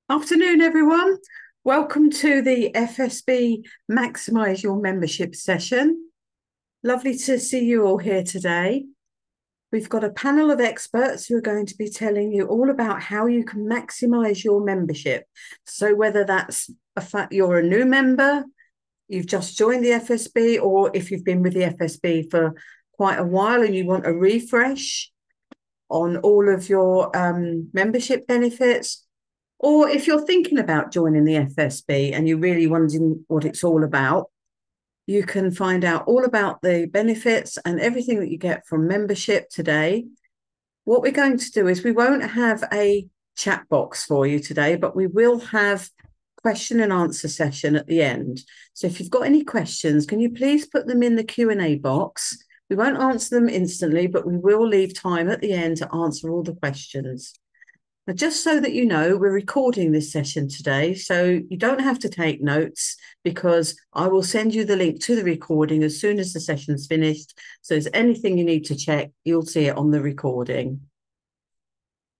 Afternoon, everyone. Welcome to the FSB Maximise Your Membership session. Lovely to see you all here today. We've got a panel of experts who are going to be telling you all about how you can maximise your membership. So whether that's you're a new member, you've just joined the FSB, or if you've been with the FSB for quite a while and you want a refresh on all of your membership benefits, or if you're thinking about joining the FSB and you're really wondering what it's all about, you can find out all about the benefits and everything that you get from membership today. What we're going to do is we won't have a chat box for you today, but we will have question and answer session at the end. So if you've got any questions, can you please put them in the Q&A box? We won't answer them instantly, but we will leave time at the end to answer all the questions. Now, just so that you know, we're recording this session today, so you don't have to take notes because I will send you the link to the recording as soon as the session's finished. So if there's anything you need to check, you'll see it on the recording.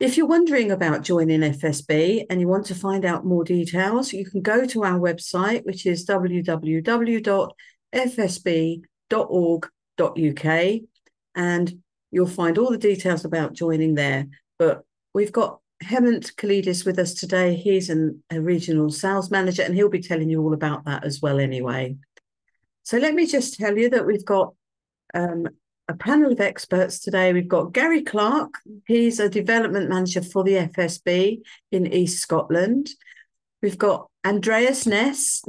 If you're wondering about joining FSB and you want to find out more details, you can go to our website, which is www.fsb.org.uk, and you'll find all the details about joining there. But we've got Hemant Kalidis with us today. He's a regional sales manager, and he'll be telling you all about that as well anyway. So let me just tell you that we've got a panel of experts today. We've got Gary Clark. He's a development manager for the FSB in East Scotland. We've got Andreas Nest.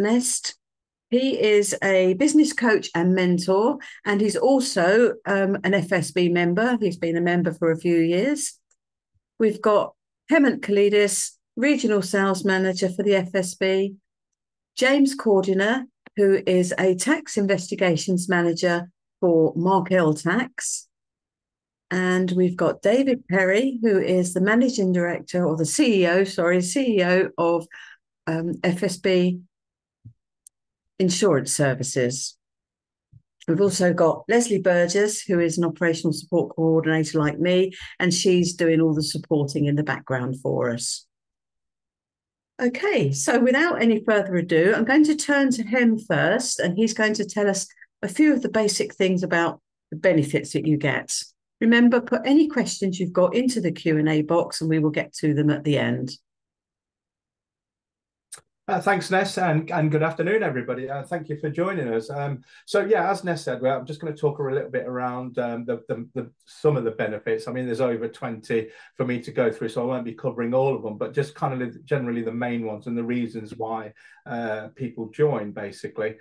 He is a business coach and mentor, and he's also an FSB member. He's been a member for a few years. We've got Hemant Kalidis, Regional Sales Manager for the FSB, James Cordiner, who is a Tax Investigations Manager for Markel Tax, and we've got David Perry, who is the Managing Director, or the CEO of FSB Insurance Services. We've also got Leslie Burgess, who is an operational support coordinator like me, and she's doing all the supporting in the background for us. Okay, so without any further ado, I'm going to turn to him first, and he's going to tell us a few of the basic things about the benefits that you get. Remember, put any questions you've got into the Q&A box, and we will get to them at the end. Thanks, Ness, and good afternoon, everybody. Thank you for joining us. So yeah, as Ness said, I'm just going to talk a little bit around some of the benefits. I mean, there's over 20 for me to go through, so I won't be covering all of them, but just kind of generally the main ones and the reasons why people join, basically.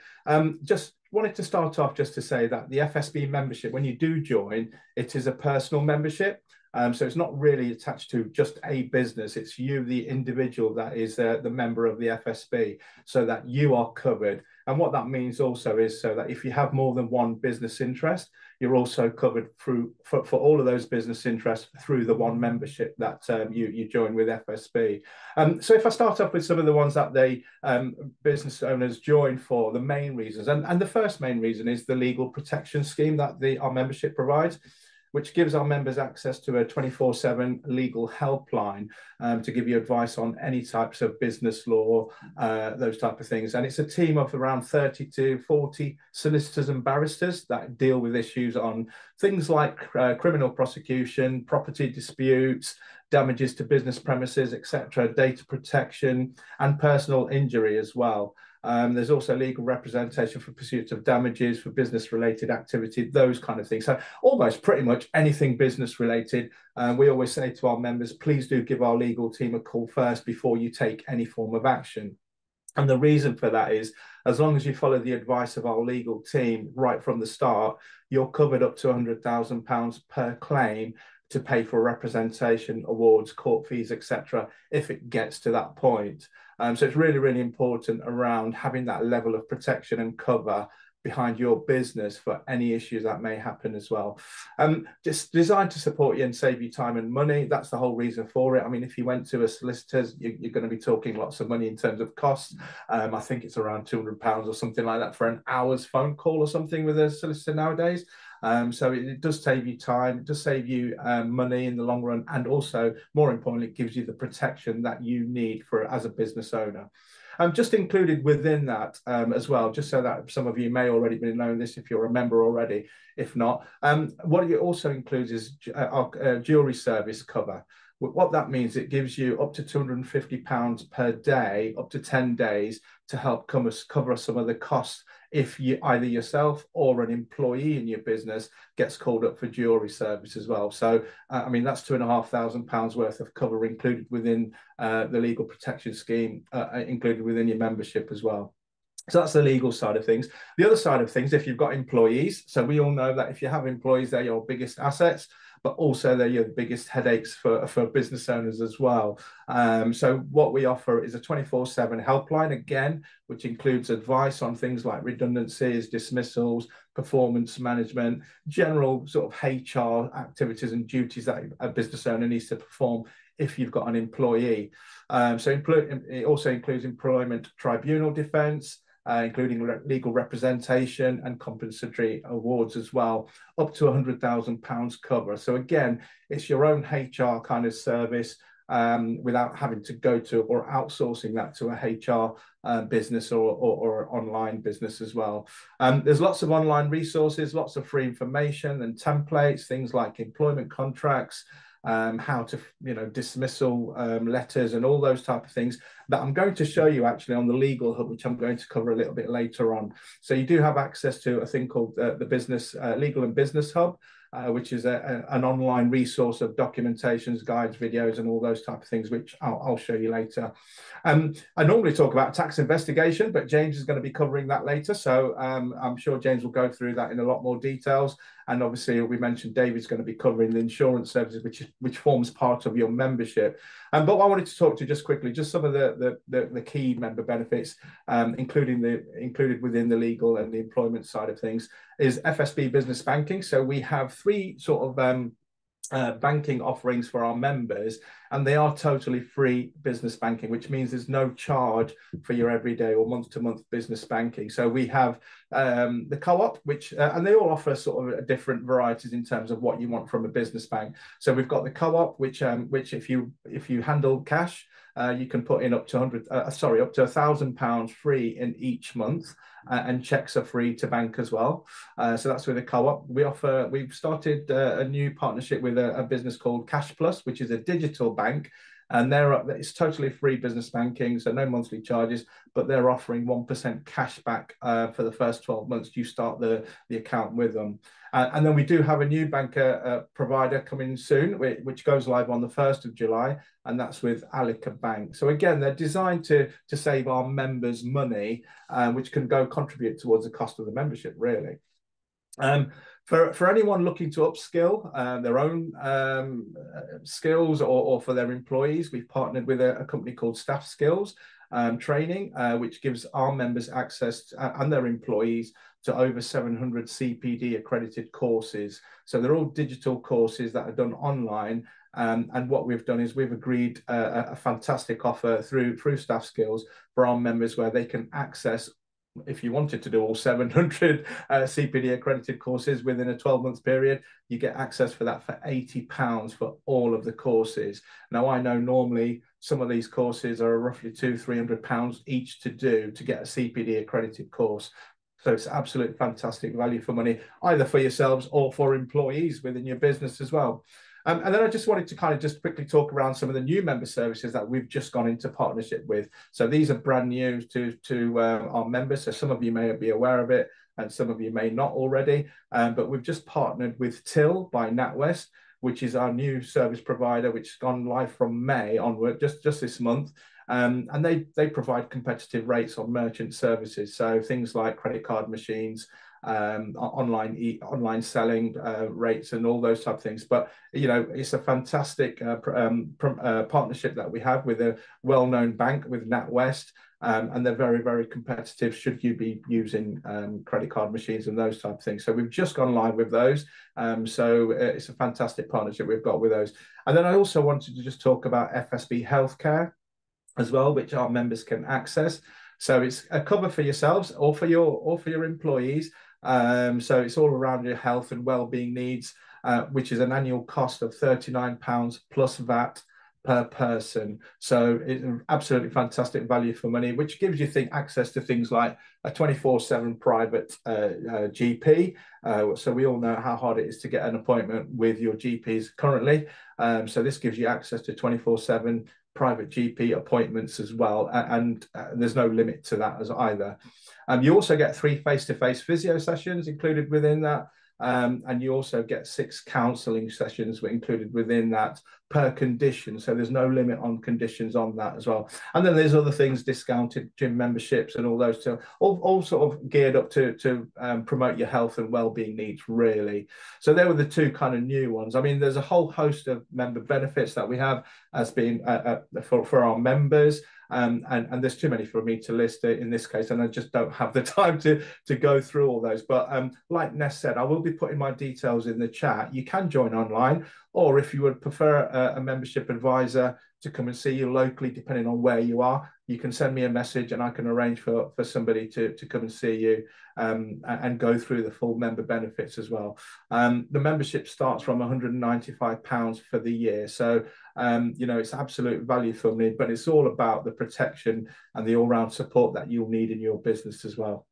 Just wanted to start off just to say that the FSB membership, when you do join, it is a personal membership. So it's not really attached to just a business. It's you, the individual, that is the member of the FSB, so that you are covered. And what that means also is so that if you have more than one business interest, you're also covered for all of those business interests through the one membership that you join with FSB. So if I start off with some of the ones that the business owners join for, the main reasons, and the first main reason is the legal protection scheme that our membership provides, which gives our members access to a 24/7 legal helpline to give you advice on any types of business law, those type of things. And it's a team of around 30 to 40 solicitors and barristers that deal with issues on things like criminal prosecution, property disputes, damages to business premises, etc., data protection, and personal injury as well. There's also legal representation for pursuit of damages for business-related activity, those kind of things. So almost pretty much anything business-related. We always say to our members, please do give our legal team a call first before you take any form of action. And the reason for that is, as long as you follow the advice of our legal team right from the start, you're covered up to £100,000 per claim to pay for representation, awards, court fees, etc., if it gets to that point. So it's really, really important around having that level of protection and cover behind your business for any issues that may happen as well. Just designed to support you and save you time and money. That's the whole reason for it. I mean, if you went to a solicitor's, you're going to be talking lots of money in terms of costs. I think it's around £200 or something like that for an hour's phone call or something with a solicitor nowadays. So it does save you time, it does save you money in the long run, and also, more importantly, it gives you the protection that you need for as a business owner. Just included within that as well, just so that some of you may already be knowing this if you're a member already. If not, what it also includes is our jewellery service cover. What that means, it gives you up to £250 per day, up to 10 days, to help cover some of the costs if you either yourself or an employee in your business gets called up for jewellery service as well. So, I mean, that's £2,500 worth of cover included within the legal protection scheme, included within your membership as well. So that's the legal side of things. The other side of things, if you've got employees, so we all know that if you have employees, they're your biggest assets, but also they're your biggest headaches for business owners as well. So what we offer is a 24/7 helpline, again, which includes advice on things like redundancies, dismissals, performance management, general sort of HR activities and duties that a business owner needs to perform if you've got an employee. So it also includes employment tribunal defence, including legal representation and compensatory awards as well, up to £100,000 cover. So again, it's your own HR kind of service without having to go to or outsourcing that to a HR business or online business as well. There's lots of online resources, lots of free information and templates, things like employment contracts, how to, dismissal letters and all those type of things that I'm going to show you actually on the Legal Hub, which I'm going to cover a little bit later on. So you do have access to a thing called the Business Legal and Business Hub, which is an online resource of documentations, guides, videos, and all those type of things, which I'll show you later. I normally talk about tax investigation, but James is going to be covering that later. So I'm sure James will go through that in a lot more details. And obviously, we mentioned David's going to be covering the insurance services, which forms part of your membership. But I wanted to talk to you just quickly, just some of the key member benefits, included within the legal and the employment side of things, is FSB Business Banking. So we have three sort of banking offerings for our members, and they are totally free business banking, which means there's no charge for your everyday or month-to-month business banking. So we have the co-op, which and they all offer sort of different varieties in terms of what you want from a business bank. So we've got the co-op, which if you handle cash, you can put in up to £1,000 free in each month, and checks are free to bank as well. So that's with a co-op. We've started a new partnership with a business called Cash Plus, which is a digital bank, and it's totally free business banking, so no monthly charges, but they're offering 1% cash back for the first 12 months you start the account with them. And then we do have a new banker provider coming soon, which goes live on the 1st of July, and that's with Alica Bank. So again, they're designed to save our members money, which can go contribute towards the cost of the membership, really. For anyone looking to upskill their own skills or for their employees, we've partnered with a company called Staff Skills Training, which gives our members access and their employees to over 700 CPD accredited courses. So they're all digital courses that are done online. And what we've done is we've agreed a fantastic offer through Staff Skills for our members, where they can access, if you wanted to do all 700 CPD accredited courses within a 12-month period, you get access for that for £80 for all of the courses. Now, I know normally some of these courses are roughly £200-300 each to get a CPD accredited course. So it's absolute fantastic value for money, either for yourselves or for employees within your business as well. And then I just wanted to kind of just quickly talk around some of the new member services that we've just gone into partnership with. So these are brand new to our members. So some of you may be aware of it, and some of you may not already. But we've just partnered with Till by NatWest, which is our new service provider, which has gone live from May onward, just this month. And they provide competitive rates on merchant services. So things like credit card machines, online selling rates and all those type of things. But it's a fantastic partnership that we have with a well-known bank, with NatWest, and they're very, very competitive should you be using credit card machines and those type of things. So we've just gone live with those. So it's a fantastic partnership we've got with those. And then I also wanted to just talk about FSB Healthcare as well, which our members can access. So it's a cover for yourselves or for your employees. So it's all around your health and well-being needs, which is an annual cost of £39 plus VAT per person. So it's an absolutely fantastic value for money, which gives you access to things like a 24/7 private GP. So we all know how hard it is to get an appointment with your GPs currently. So this gives you access to 24/7 private GP appointments as well, and there's no limit to that as either. You also get 3 face-to-face physio sessions included within that. And you also get 6 counselling sessions included within that per condition. So there's no limit on conditions on that as well. And then there's other things, discounted gym memberships and all those two, all sort of geared up to promote your health and well-being needs, really. So there were the 2 kind of new ones. I mean, there's a whole host of member benefits that we have as being for our members. And there's too many for me to list in this case, and I just don't have the time to go through all those. But like Ness said, I will be putting my details in the chat. You can join online, or if you would prefer a membership advisor to come and see you locally, depending on where you are, you can send me a message and I can arrange for somebody to come and see you and go through the full member benefits as well. The membership starts from £195 for the year. So, it's absolute value for me, but it's all about the protection and the all-round support that you'll need in your business as well.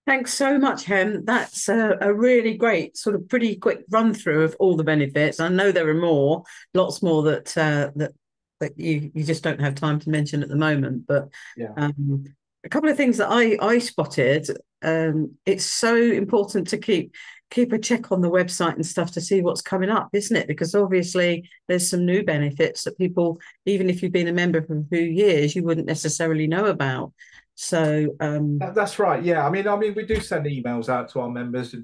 Thanks so much, Hem. That's a really great sort of pretty quick run through of all the benefits. I know there are more, lots more that you just don't have time to mention at the moment. But yeah, a couple of things that I spotted. It's so important to keep a check on the website and stuff to see what's coming up, isn't it? Because obviously there's some new benefits that people, even if you've been a member for a few years, you wouldn't necessarily know about. So that's right. Yeah, I mean, we do send emails out to our members,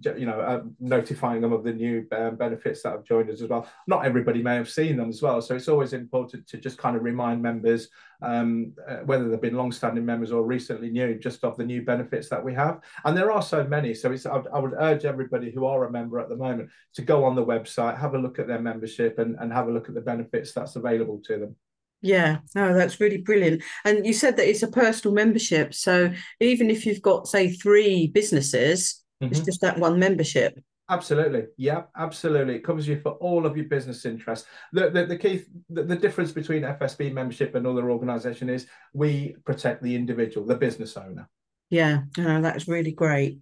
notifying them of the new benefits that have joined us as well. Not everybody may have seen them as well, so it's always important to just kind of remind members, whether they've been long-standing members or recently new, just of the new benefits that we have. And there are so many. So I would urge everybody who are a member at the moment to go on the website, have a look at their membership, and have a look at the benefits that's available to them. Yeah, no, that's really brilliant. And you said that it's a personal membership. So even if you've got, say, 3 businesses, it's just that one membership. Absolutely. Yeah, absolutely. It covers you for all of your business interests. The key, the difference between FSB membership and other organisation is we protect the individual, the business owner. Yeah, that's really great.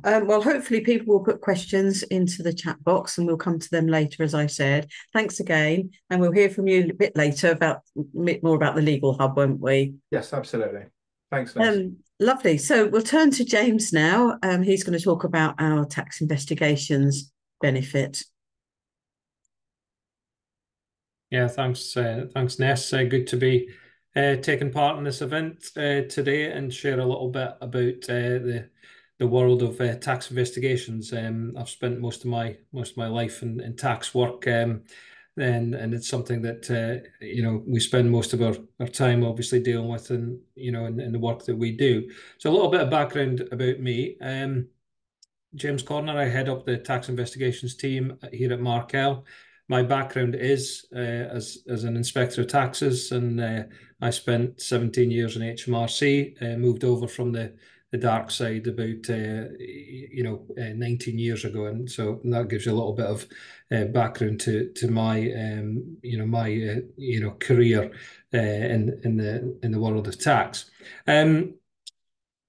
Well, hopefully people will put questions into the chat box and we'll come to them later, as I said. Thanks again. And we'll hear from you a bit later about more about the Legal Hub, won't we? Yes, absolutely. Thanks, Ness. Lovely. So we'll turn to James now. He's going to talk about our tax investigations benefit. Yeah, thanks, Ness. Good to be taking part in this event today and share a little bit about the world of tax investigations. I've spent most of my life in tax work, and it's something that we spend most of our time obviously dealing with, in the work that we do. So a little bit of background about me. James Corner, I head up the tax investigations team here at Markel. My background is as an inspector of taxes, and I spent 17 years in HMRC, moved over from the dark side about 19 years ago, and so that gives you a little bit of background to my career in the world of tax.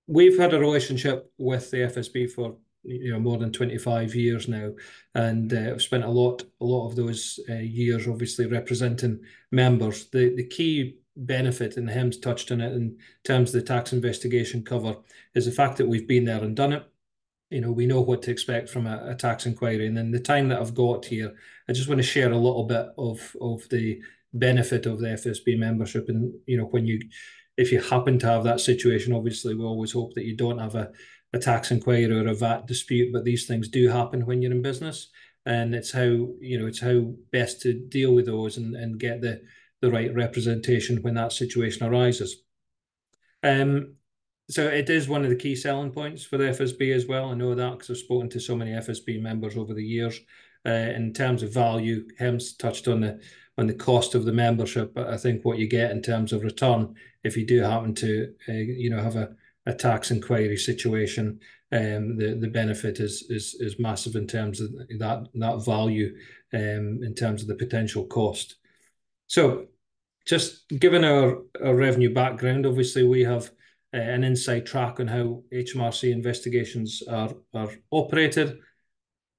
We've had a relationship with the FSB for more than 25 years now, and I've spent a lot of those years obviously representing members. The key benefit, and Hem's touched on it in terms of the tax investigation cover, is the fact that we've been there and done it. We know what to expect from a tax inquiry, and in the time that I've got here, I just want to share a little bit of the benefit of the FSB membership. And if you happen to have that situation, obviously we always hope that you don't have a tax inquiry or a VAT dispute, but these things do happen when you're in business, and it's how best to deal with those and get the right representation when that situation arises. So it is one of the key selling points for the FSB as well. I know that because I've spoken to so many FSB members over the years. In terms of value, Hem's touched on the cost of the membership, but I think what you get in terms of return, if you do happen to have tax inquiry situation, the benefit is massive in terms of that value, in terms of the potential cost. So, just given our revenue background, obviously we have an inside track on how HMRC investigations are operated.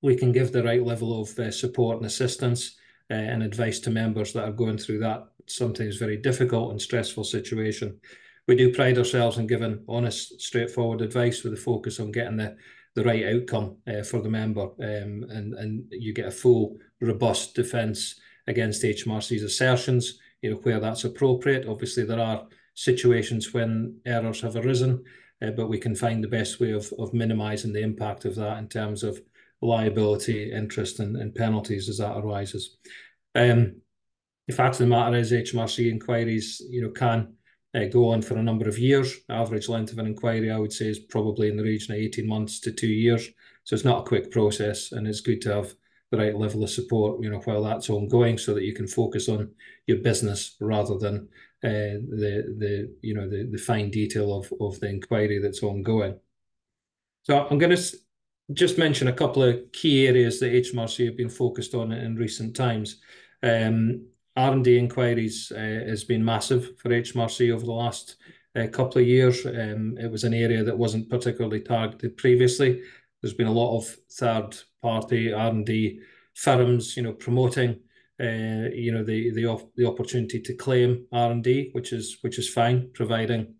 We can give the right level of support and assistance and advice to members that are going through that sometimes very difficult and stressful situation. We do pride ourselves in giving honest, straightforward advice with a focus on getting the right outcome for the member, and you get a full, robust defence against HMRC's assertions, where that's appropriate. Obviously, there are situations when errors have arisen, but we can find the best way of minimising the impact of that in terms of liability, interest, and penalties as that arises. The fact of the matter is, HMRC inquiries, can go on for a number of years. Average length of an inquiry, I would say, is probably in the region of 18 months to 2 years. So it's not a quick process, and it's good to have the right level of support, while that's ongoing, so that you can focus on your business rather than the fine detail of the inquiry that's ongoing. So I'm going to just mention a couple of key areas that HMRC have been focused on in recent times. R&D inquiries has been massive for HMRC over the last couple of years. It was an area that wasn't particularly targeted previously. There's been a lot of third-party R&D firms, promoting, the opportunity to claim R&D, which is fine, providing,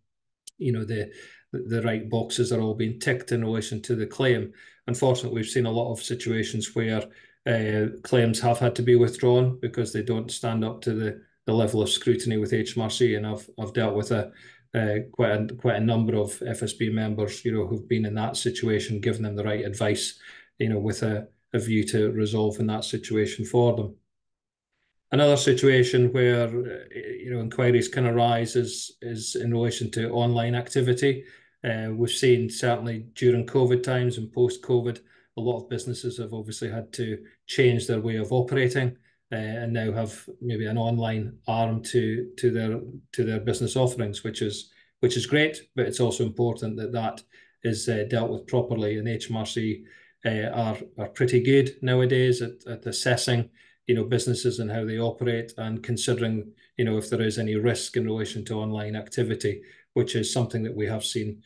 the right boxes are all being ticked in relation to the claim. Unfortunately, we've seen a lot of situations where claims have had to be withdrawn because they don't stand up to the level of scrutiny with HMRC, and I've dealt with quite a number of FSB members, who've been in that situation, giving them the right advice, with a view to resolving that situation for them. Another situation where inquiries can arise is in relation to online activity. We've seen, certainly during COVID times and post-COVID, a lot of businesses have obviously had to change their way of operating, and now have maybe an online arm to their business offerings, which is great, but it's also important that is dealt with properly. And HMRC are pretty good nowadays at assessing businesses and how they operate, and considering if there is any risk in relation to online activity, which is something that we have seen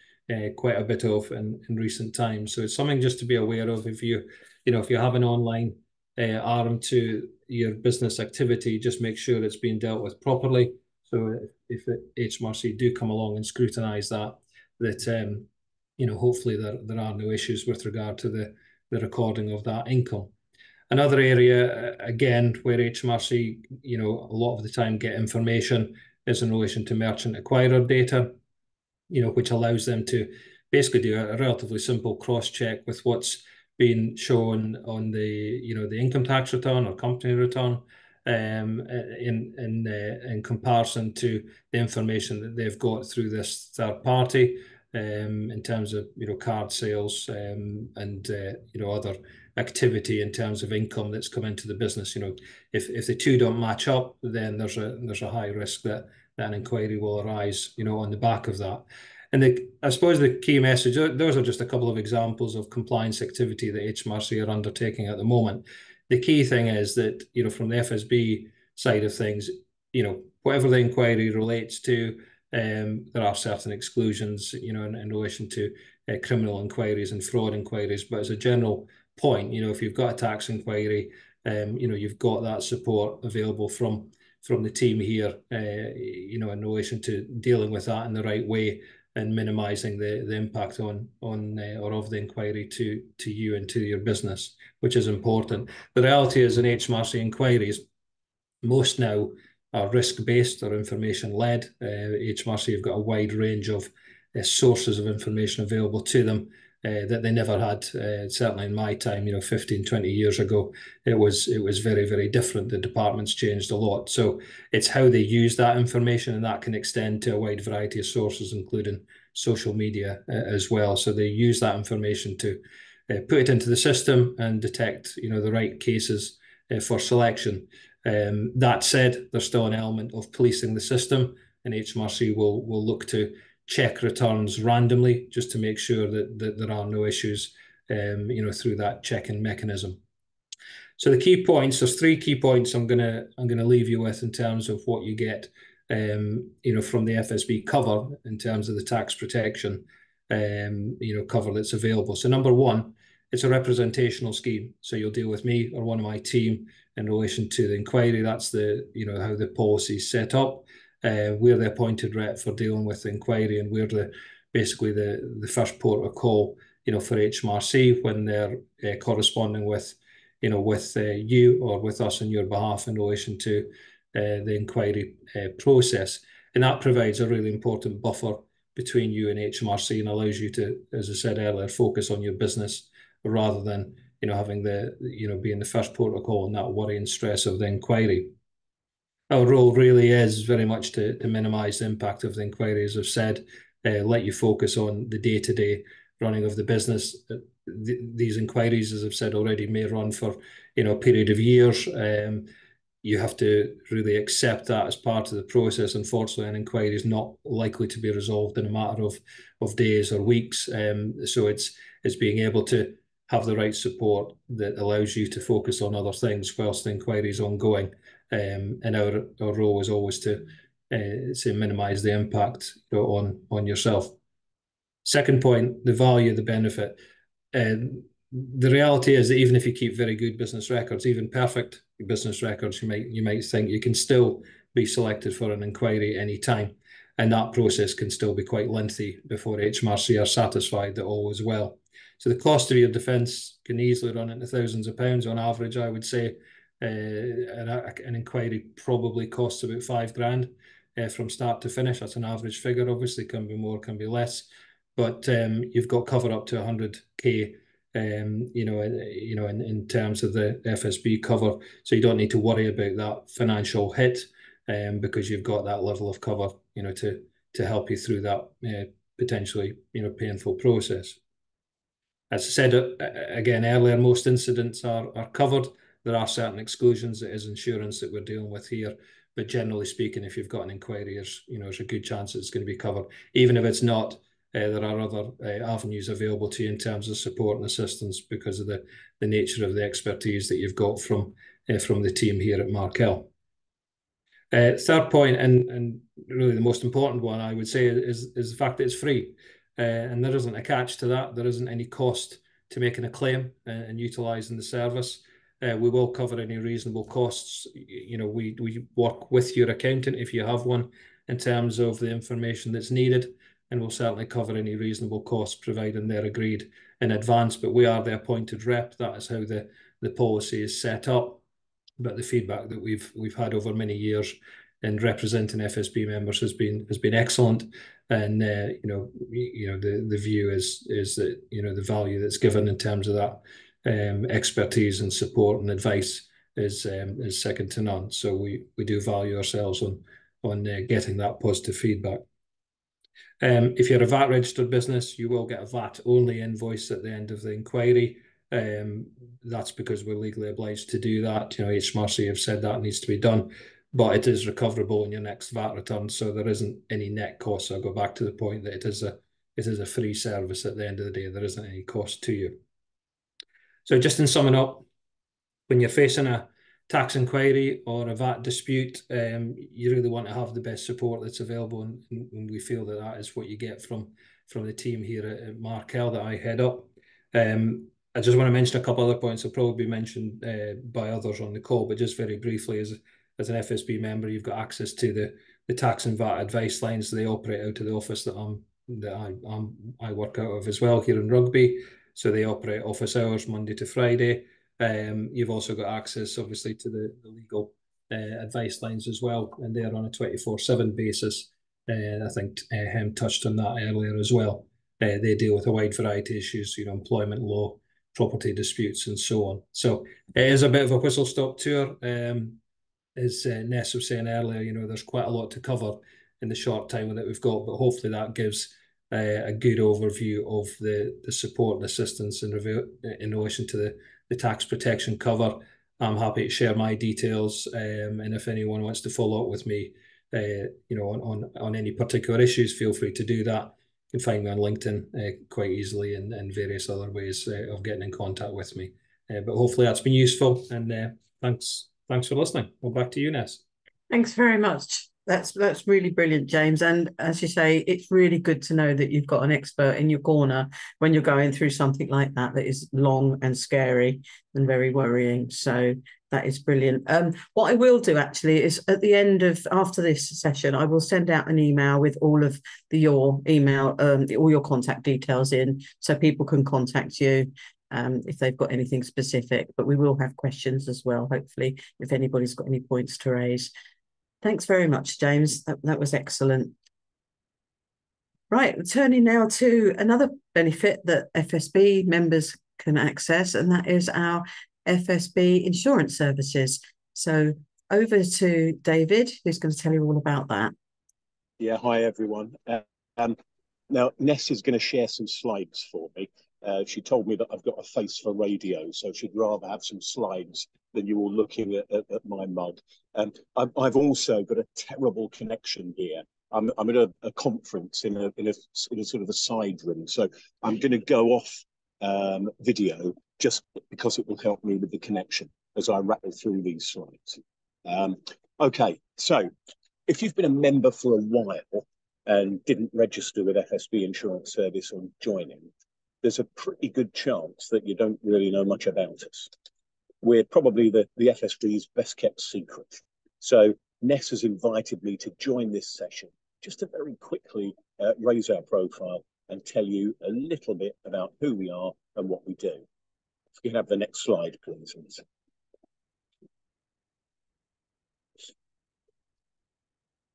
quite a bit of in recent times. So it's something just to be aware of. If you have an online arm to your business activity, just make sure it's being dealt with properly. So if HMRC do come along and scrutinise that hopefully there are no issues with regard to the recording of that income. Another area, again, where HMRC, a lot of the time get information is in relation to merchant acquirer data, which allows them to basically do a relatively simple cross-check with what's been shown on the income tax return or company return, in comparison to the information that they've got through this third party, in terms of card sales, and other activity in terms of income that's come into the business. If the two don't match up, then there's a high risk that an inquiry will arise on the back of that. And I suppose the key message, those are just a couple of examples of compliance activity that HMRC are undertaking at the moment. The key thing is that from the FSB side of things, whatever the inquiry relates to, there are certain exclusions in relation to criminal inquiries and fraud inquiries, but as a general point, if you've got a tax inquiry, you've got that support available from the team here, in relation to dealing with that in the right way and minimising the impact on or of the inquiry to you and to your business, which is important. The reality is, in HMRC inquiries, most now are risk-based or information-led. HMRC have got a wide range of sources of information available to them that they never had. Certainly in my time, 15, 20 years ago, it was very, very different. The department's changed a lot. So it's how they use that information, and that can extend to a wide variety of sources, including social media as well. So they use that information to put it into the system and detect, the right cases for selection. That said, there's still an element of policing the system, and HMRC will look to check returns randomly just to make sure that there are no issues, through that checking mechanism. So the key points, there's 3 key points I'm gonna leave you with in terms of what you get, from the FSB cover in terms of the tax protection, cover that's available. So number 1, it's a representational scheme. So you'll deal with me or one of my team in relation to the inquiry. That's how the policy is set up. We're the appointed rep for dealing with the inquiry, and we're basically the first port of call, for HMRC when they're corresponding with you or with us on your behalf in relation to the inquiry process. And that provides a really important buffer between you and HMRC and allows you to, as I said earlier, focus on your business rather than having being the first port of call and that worry and stress of the inquiry. Our role really is very much to minimise the impact of the inquiry, as I've said, let you focus on the day-to-day running of the business. These inquiries, as I've said already, may run for a period of years. You have to really accept that as part of the process. Unfortunately, an inquiry is not likely to be resolved in a matter of days or weeks. So it's being able to have the right support that allows you to focus on other things whilst the inquiry is ongoing. And our role is always to minimise the impact on yourself. Second point, the value, the benefit. The reality is that even if you keep very good business records, even perfect business records, you might think you can still be selected for an inquiry any time, and that process can still be quite lengthy before HMRC are satisfied that all is well. So the cost of your defence can easily run into thousands of pounds on average, I would say. An inquiry probably costs about £5,000 from start to finish. That's an average figure. Obviously, can be more, can be less, but you've got cover up to 100k. In terms of the FSB cover, so you don't need to worry about that financial hit, because you've got that level of cover, to help you through that potentially painful process. As I said again earlier, most incidents are covered. There are certain exclusions. It is insurance that we're dealing with here, but generally speaking, if you've got an inquiry, there's a good chance it's going to be covered. Even if it's not, there are other avenues available to you in terms of support and assistance because of the nature of the expertise that you've got from the team here at Markel. Third point, and really the most important one, I would say, is the fact that it's free. And there isn't a catch to that. There isn't any cost to making a claim and utilising the service. We will cover any reasonable costs. We work with your accountant if you have one in terms of the information that's needed, and we'll certainly cover any reasonable costs providing they're agreed in advance. But we are the appointed rep. That is how the policy is set up. But the feedback that we've had over many years in representing FSB members has been excellent, and the view is that the value that's given in terms of that expertise and support and advice is second to none. So we do value ourselves on getting that positive feedback. If you're a VAT registered business, you will get a VAT only invoice at the end of the inquiry. That's because we're legally obliged to do that. HMRC have said that needs to be done, but it is recoverable in your next VAT return, so there isn't any net cost. So I'll go back to the point that it is a free service at the end of the day. There isn't any cost to you. So just in summing up, when you're facing a tax inquiry or a VAT dispute, you really want to have the best support that's available, and we feel that is what you get from the team here at Markel that I head up. I just want to mention a couple other points that'll probably be mentioned by others on the call, but just very briefly, as an FSB member, you've got access to the tax and VAT advice lines. They operate out of the office that I work out of as well here in Rugby. So they operate office hours Monday to Friday. You've also got access, obviously, to the legal advice lines as well, and they're on a 24/7 basis. I think Hem touched on that earlier as well. They deal with a wide variety of issues, employment law, property disputes, and so on. So it is a bit of a whistle-stop tour. As Ness was saying earlier, there's quite a lot to cover in the short time that we've got, but hopefully that gives a good overview of the support and assistance in relation to the tax protection cover. I'm happy to share my details, and if anyone wants to follow up with me, on any particular issues, feel free to do that. You can find me on LinkedIn quite easily, and various other ways of getting in contact with me. But hopefully that's been useful, and thanks for listening. Well, back to you, Ness. Thanks very much. That's really brilliant, James. And as you say, it's really good to know that you've got an expert in your corner when you're going through something like that is long and scary and very worrying. So that is brilliant. What I will do actually is at the end of after this session, I will send out an email with all of your email, all your contact details in, so people can contact you if they've got anything specific. But we will have questions as well, hopefully, if anybody's got any points to raise. Thanks very much, James. That was excellent. Right, turning now to another benefit that FSB members can access, and that is our FSB insurance services. So over to David, who's going to tell you all about that. Yeah, hi everyone. Now, Ness is going to share some slides for me. She told me that I've got a face for radio, so she'd rather have some slides than you all looking at my mug. I've also got a terrible connection here. I'm at a conference in a sort of a side room, so I'm going to go off video just because it will help me with the connection as I rattle through these slides. Okay, so if you've been a member for a while and didn't register with FSB Insurance Service on joining, there's a pretty good chance that you don't really know much about us. We're probably the FSB's best kept secret. So Ness has invited me to join this session just to very quickly raise our profile and tell you a little bit about who we are and what we do. If you can have the next slide, please.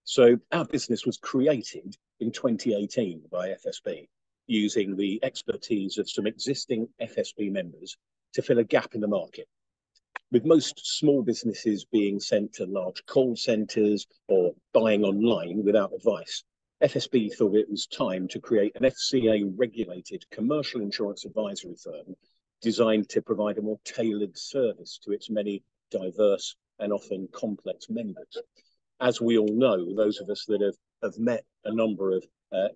So our business was created in 2018 by FSB, using the expertise of some existing FSB members to fill a gap in the market. With most small businesses being sent to large call centres or buying online without advice, FSB thought it was time to create an FCA-regulated commercial insurance advisory firm designed to provide a more tailored service to its many diverse and often complex members. As we all know, those of us that have met a number of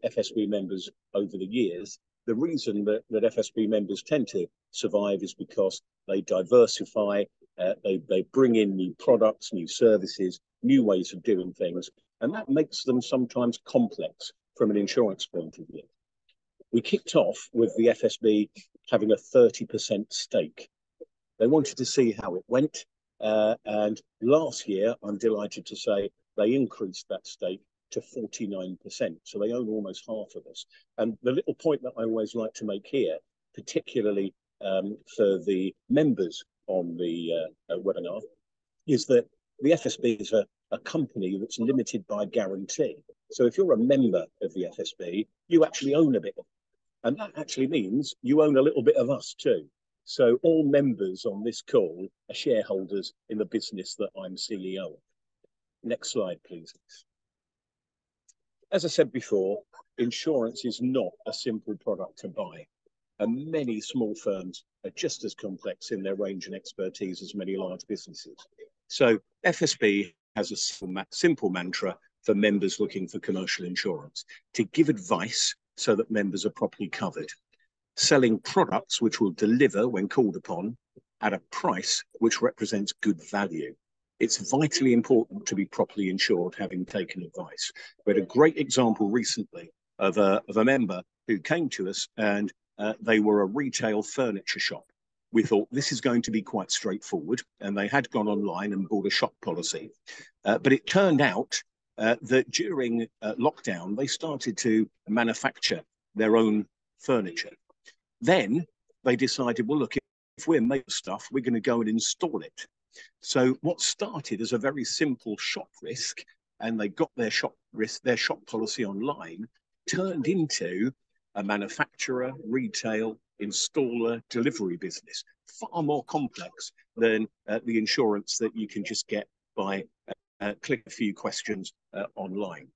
FSB members over the years, the reason that FSB members tend to survive is because they diversify, they bring in new products, new services, new ways of doing things, and that makes them sometimes complex from an insurance point of view. We kicked off with the FSB having a 30% stake. They wanted to see how it went, and last year, I'm delighted to say, they increased that stake to 49%. So they own almost half of us. And the little point that I always like to make here, particularly for the members on the webinar, is that the FSB is a company that's limited by guarantee. So if you're a member of the FSB, you actually own a bit of it. And that actually means you own a little bit of us too. So all members on this call are shareholders in the business that I'm CEO of. Next slide, please. As I said before, insurance is not a simple product to buy, and many small firms are just as complex in their range and expertise as many large businesses. So FSB has a simple mantra for members looking for commercial insurance: to give advice so that members are properly covered, selling products which will deliver when called upon at a price which represents good value. It's vitally important to be properly insured, having taken advice. We had a great example recently of a member who came to us, and they were a retail furniture shop. We thought this is going to be quite straightforward, and they had gone online and bought a shop policy. But it turned out that during lockdown, they started to manufacture their own furniture. Then they decided, well, look, if we're made of stuff, we're going to go and install it. So what started as a very simple shop risk, and they got their shop policy online, turned into a manufacturer, retail, installer, delivery business, far more complex than the insurance that you can just get by click a few questions online.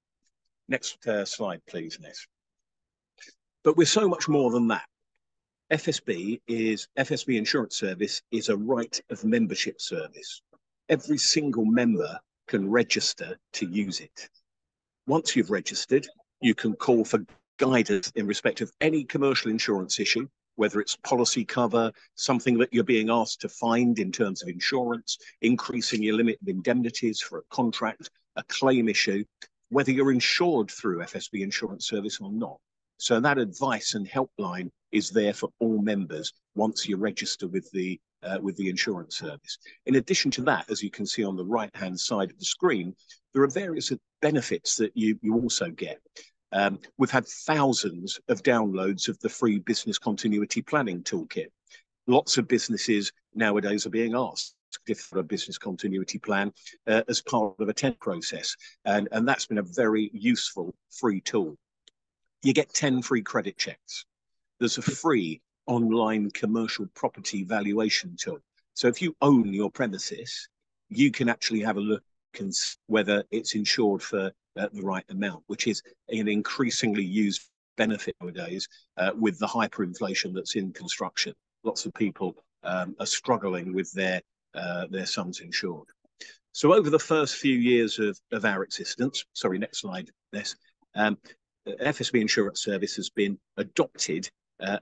Next slide, please, Ness. But we're so much more than that. FSB Insurance Service is a right of membership service. Every single member can register to use it. Once you've registered, you can call for guidance in respect of any commercial insurance issue, whether it's policy cover, something that you're being asked to find in terms of insurance, increasing your limit of indemnities for a contract, a claim issue, whether you're insured through FSB Insurance Service or not. So that advice and helpline is there for all members once you register with the insurance service. In addition to that, as you can see on the right-hand side of the screen, there are various benefits that you also get. We've had thousands of downloads of the free business continuity planning toolkit. Lots of businesses nowadays are being asked for a business continuity plan as part of a tender process. And that's been a very useful free tool. You get 10 free credit checks. There's a free online commercial property valuation tool. So if you own your premises, you can actually have a look and see whether it's insured for the right amount, which is an increasingly used benefit nowadays with the hyperinflation that's in construction. Lots of people are struggling with their sums insured. So over the first few years of our existence, sorry, next slide, Ness, FSB Insurance Service has been adopted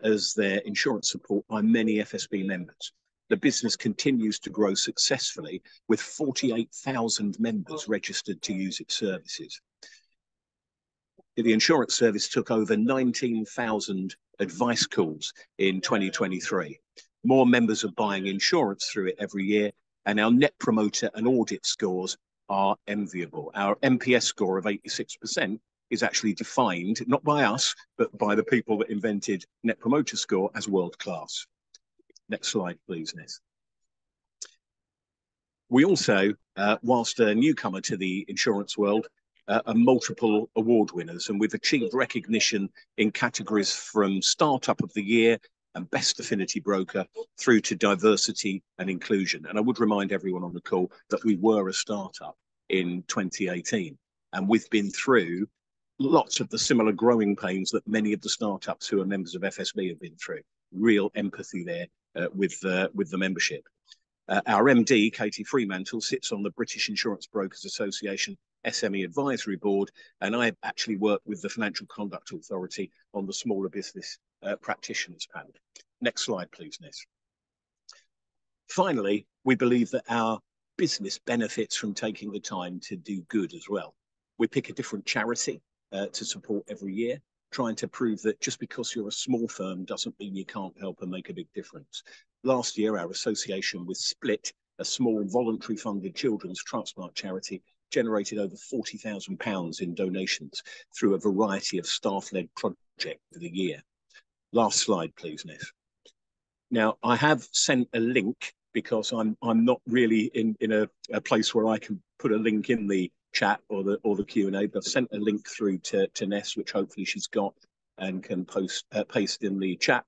as their insurance support by many FSB members. The business continues to grow successfully with 48,000 members registered to use its services. The insurance service took over 19,000 advice calls in 2023. More members are buying insurance through it every year, and our net promoter and audit scores are enviable. Our NPS score of 86% is actually defined, not by us, but by the people that invented Net Promoter Score as world-class. Next slide, please, Ness. We also, whilst a newcomer to the insurance world, are multiple award winners, and we've achieved recognition in categories from Startup of the Year and Best Affinity Broker through to Diversity and Inclusion. And I would remind everyone on the call that we were a startup in 2018, and we've been through lots of the similar growing pains that many of the startups who are members of FSB have been through. Real empathy there with the membership. Our MD, Katie Fremantle, sits on the British Insurance Brokers Association SME Advisory Board, and I actually work with the Financial Conduct Authority on the Smaller Business Practitioners panel. Next slide, please, Ness. Finally, we believe that our business benefits from taking the time to do good as well. We pick a different charity to support every year, trying to prove that just because you're a small firm doesn't mean you can't help and make a big difference. Last year, our association with Split, a small voluntary funded children's transplant charity, generated over £40,000 in donations through a variety of staff-led projects for the year. Last slide, please, Ness. Now, I have sent a link because I'm not really in a place where I can put a link in the chat or the Q&A, but I've sent a link through to Ness, which hopefully she's got and can paste in the chat,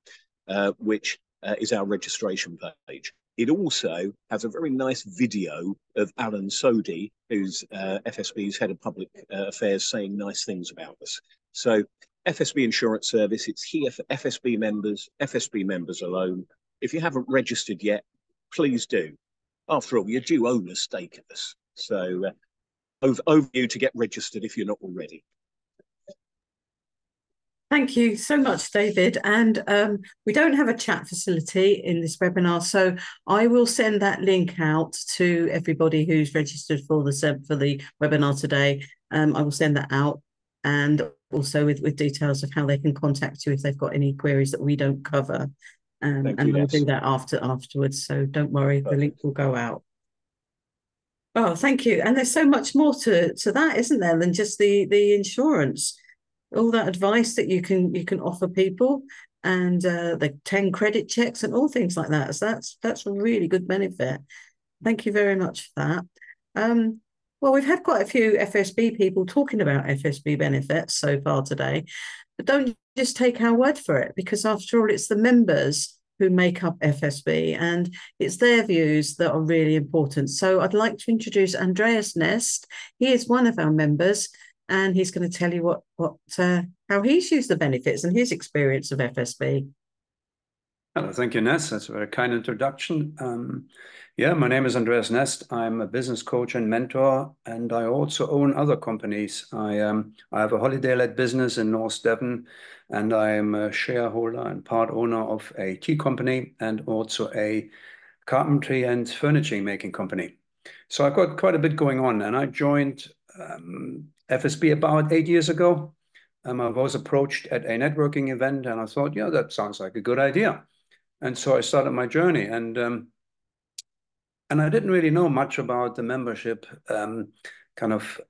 which is our registration page. It also has a very nice video of Alan Sodhi, who's FSB's Head of Public Affairs, saying nice things about us. So FSB Insurance Service, it's here for FSB members alone. If you haven't registered yet, please do. After all, you do own a stake in us. So over you to get registered if you're not already. Thank you so much, David. And we don't have a chat facility in this webinar, so I will send that link out to everybody who's registered for the webinar today. I will send that out, and also with details of how they can contact you if they've got any queries that we don't cover. And we'll do that afterwards, so don't worry, the link will go out. Oh, thank you. And there's so much more to that, isn't there, than just the insurance. All that advice that you can offer people, and the 10 credit checks and all things like that. So that's a really good benefit. Thank you very much for that. Well, we've had quite a few FSB people talking about FSB benefits so far today, but don't just take our word for it, because after all, it's the members who make up FSB, and it's their views that are really important. So I'd like to introduce Andreas Nest. He is one of our members, and he's going to tell you how he's used the benefits and his experience of FSB. Hello, thank you, Nest. That's a very kind introduction. Yeah, my name is Andreas Nest. I'm a business coach and mentor, and I also own other companies. I have a holiday-led business in North Devon, and I am a shareholder and part owner of a tea company and also a carpentry and furniture making company. So I've got quite a bit going on, and I joined FSB about 8 years ago. I was approached at a networking event, and I thought, yeah, that sounds like a good idea. And so I started my journey, and I didn't really know much about the membership kind of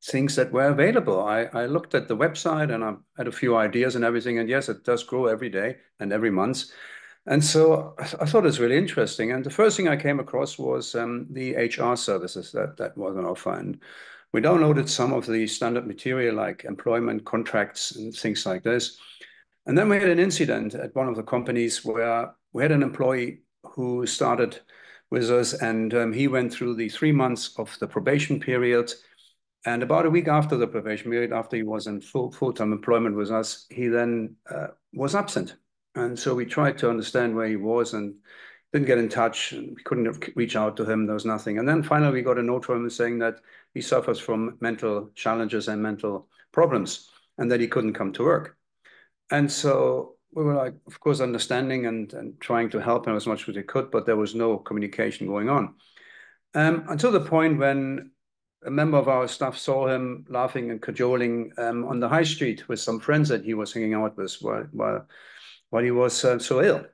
things that were available. I looked at the website and I had a few ideas and everything. And yes, it does grow every day and every month. And so I thought it was really interesting. And the first thing I came across was the HR services that was on offer. And we downloaded some of the standard material like employment contracts and things like this. And then we had an incident at one of the companies where we had an employee who started with us, and he went through the 3 months of the probation period. And about a week after the probation period, after he was in full-time employment with us, he then was absent. And so we tried to understand where he was and didn't get in touch. And we couldn't reach out to him. There was nothing. And then finally, we got a note from him saying that he suffers from mental challenges and mental problems and that he couldn't come to work. And so we were like, of course, understanding and trying to help him as much as we could, but there was no communication going on. Until the point when a member of our staff saw him laughing and cajoling on the high street with some friends that he was hanging out with while he was so ill.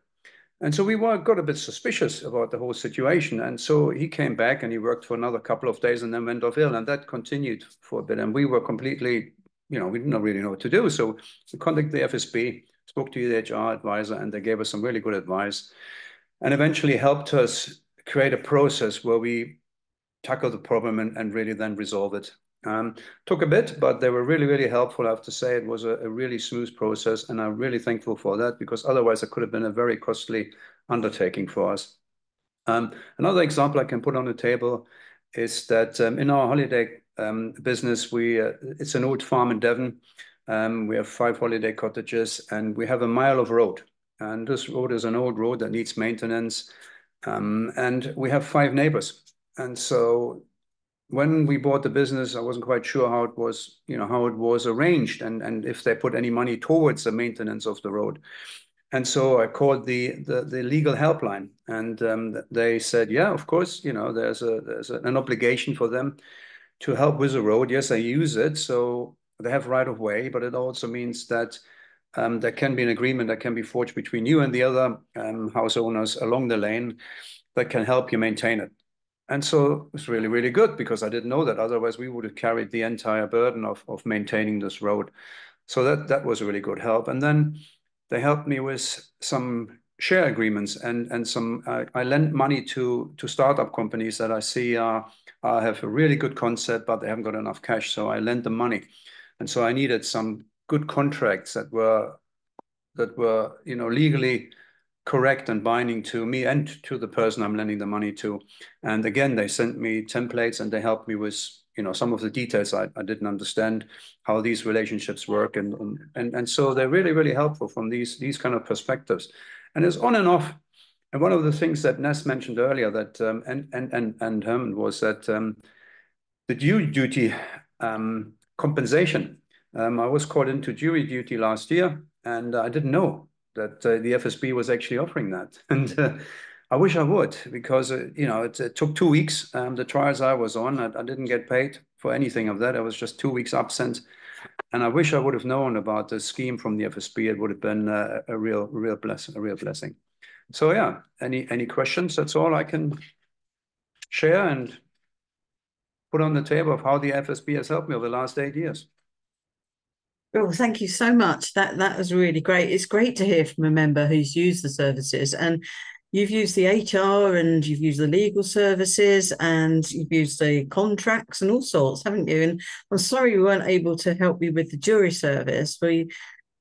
And so we got a bit suspicious about the whole situation. And so he came back and he worked for another couple of days and then went off ill. And that continued for a bit. And we were completely, we didn't really know what to do. So we contacted the FSB, spoke to the HR advisor, and they gave us some really good advice and eventually helped us create a process where we tackle the problem and really then resolve it. Took a bit, but they were really, really helpful. I have to say it was a really smooth process, and I'm really thankful for that because otherwise it could have been a very costly undertaking for us. Another example I can put on the table is that in our holiday business, it's an old farm in Devon. We have 5 holiday cottages, and we have a mile of road. And this road is an old road that needs maintenance. And we have 5 neighbors. And so when we bought the business, I wasn't quite sure how it was arranged and if they put any money towards the maintenance of the road. And so I called the legal helpline, and they said, yeah, of course, there's an obligation for them to help with the road. Yes, they use it, so they have right of way, but it also means that there can be an agreement that can be forged between you and the other house owners along the lane that can help you maintain it. And so it's really, really good because I didn't know that. Otherwise, we would have carried the entire burden of maintaining this road. So that was a really good help. And then they helped me with some share agreements and some. I lent money to startup companies that I see have a really good concept, but they haven't got enough cash. So I lent them money, and so I needed some good contracts that were legally correct and binding to me and to the person I'm lending the money to. And again, they sent me templates and they helped me with some of the details I didn't understand how these relationships work, and so they're really, really helpful from these kind of perspectives. And it's on and off. And one of the things that Ness mentioned earlier that and Herman was that the jury duty compensation. I was called into jury duty last year, and I didn't know that the FSB was actually offering that. And I wish I would, because it took 2 weeks. The trials I was on, I didn't get paid for anything of that. I was just 2 weeks absent, and I wish I would have known about the scheme from the FSB. It would have been a real blessing. So yeah, any questions? That's all I can share and put on the table of how the FSB has helped me over the last 8 years. Well, thank you so much. That was really great. It's great to hear from a member who's used the services, and you've used the HR and you've used the legal services and you've used the contracts and all sorts, haven't you? And I'm sorry we weren't able to help you with the jury service.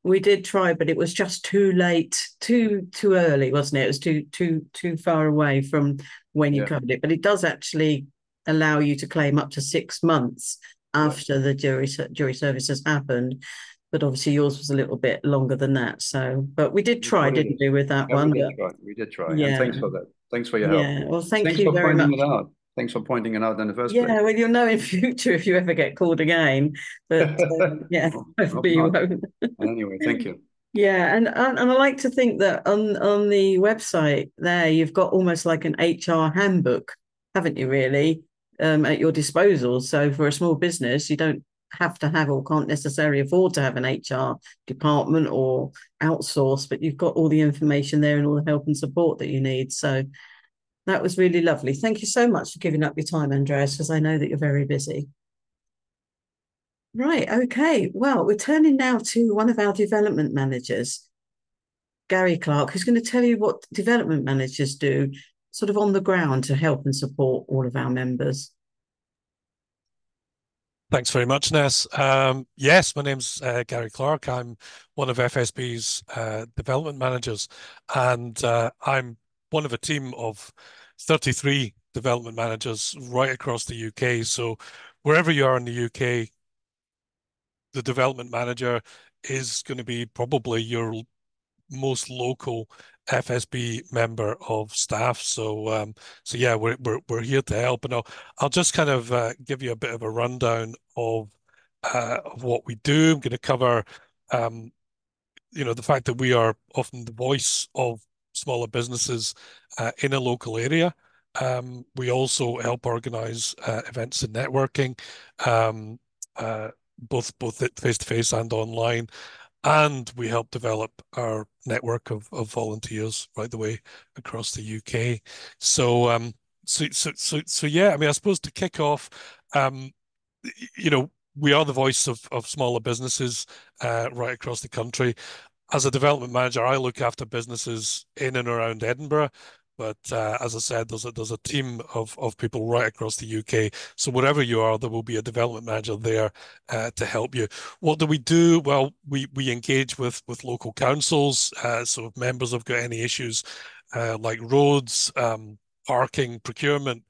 We did try, but it was just too late, too early, wasn't it? It was too far away from when you covered it. But it does actually allow you to claim up to 6 months after the jury service has happened. but obviously yours was a little bit longer than that. So, but we did try, What it didn't is. we, with that Yeah, we one? did But try. We did try. And yeah, thanks for that. Thanks for your help. yeah. Well, thank Thanks you for very pointing much. it out. Thanks for pointing it out in the first place. Yeah, well, you'll know in future if you ever get called again. But yeah, Well, I hope hopefully you not. won't. Anyway, thank you. Yeah, and I like to think that on the website there, you've got almost like an HR handbook, haven't you, really, at your disposal. So for a small business, you don't have to have or can't necessarily afford to have an HR department or outsource, but you've got all the information there and all the help and support that you need. So that was really lovely. Thank you so much for giving up your time, Andreas, because I know that you're very busy. Right, okay. Well, we're turning now to one of our development managers, Gary Clark, who's going to tell you what development managers do sort of on the ground to help and support all of our members. Thanks very much, Ness. Yes, my name's Gary Clark. I'm one of FSB's development managers, and I'm one of a team of 33 development managers right across the UK. So wherever you are in the UK, the development manager is going to be probably your most local FSB member of staff. So yeah, we're here to help, and I'll just kind of give you a bit of a rundown of what we do. I'm going to cover, um, the fact that we are often the voice of smaller businesses in a local area. We also help organize events and networking, um, uh, both face to face and online, and we help develop our network of volunteers right the way across the UK. So so yeah, I mean, I suppose to kick off, um, we are the voice of smaller businesses right across the country. As a development manager, I look after businesses in and around Edinburgh. But as I said, there's a team of people right across the UK. So wherever you are, there will be a development manager there to help you. What do we do? Well, we engage with local councils. So if members have got any issues like roads, parking, procurement,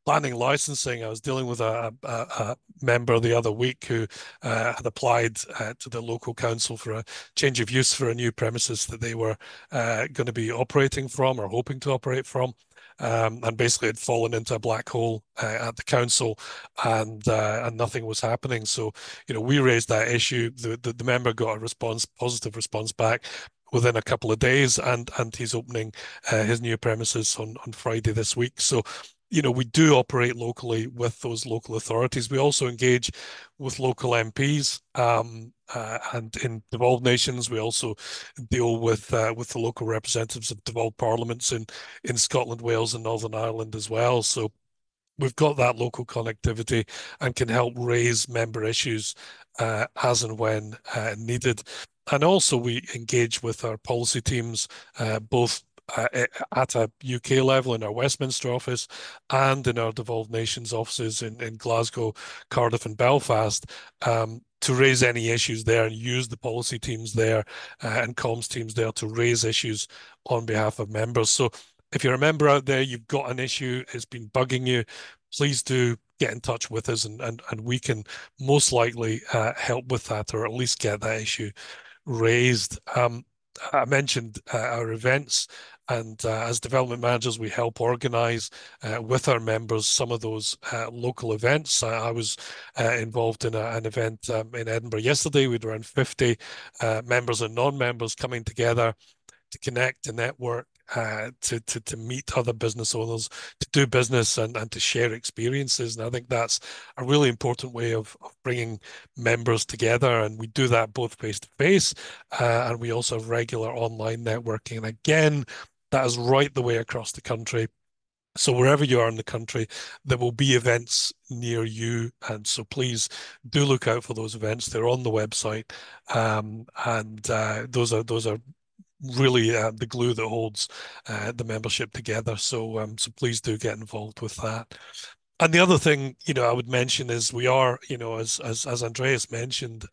planning, licensing. I was dealing with a member the other week who had applied to the local council for a change of use for a new premises that they were going to be operating from or hoping to operate from. And basically had fallen into a black hole at the council, and nothing was happening. So, we raised that issue. The member got a positive response back within a couple of days, and he's opening his new premises on Friday this week. So, we do operate locally with those local authorities. We also engage with local MPs, and in devolved nations, we also deal with the local representatives of devolved parliaments in Scotland, Wales, and Northern Ireland as well. So we've got that local connectivity and can help raise member issues as and when needed. And also, we engage with our policy teams, both at a UK level in our Westminster office and in our devolved nations offices in Glasgow, Cardiff, and Belfast, to raise any issues there and use the policy teams there and comms teams there to raise issues on behalf of members. So if you're a member out there, you've got an issue, it's been bugging you, please do get in touch with us, and we can most likely help with that, or at least get that issue raised. I mentioned our events, and as development managers, we help organise with our members some of those local events. I was involved in an event in Edinburgh yesterday with around 50 members and non-members coming together to connect, to network, to meet other business owners, to do business, and to share experiences. And I think that's a really important way of bringing members together. And we do that both face to face, and we also have regular online networking. And again, that is right the way across the country. So wherever you are in the country, there will be events near you, and so please do look out for those events. They're on the website, and those are really the glue that holds the membership together. So please do get involved with that. And the other thing, I would mention is we are, as Andreas mentioned,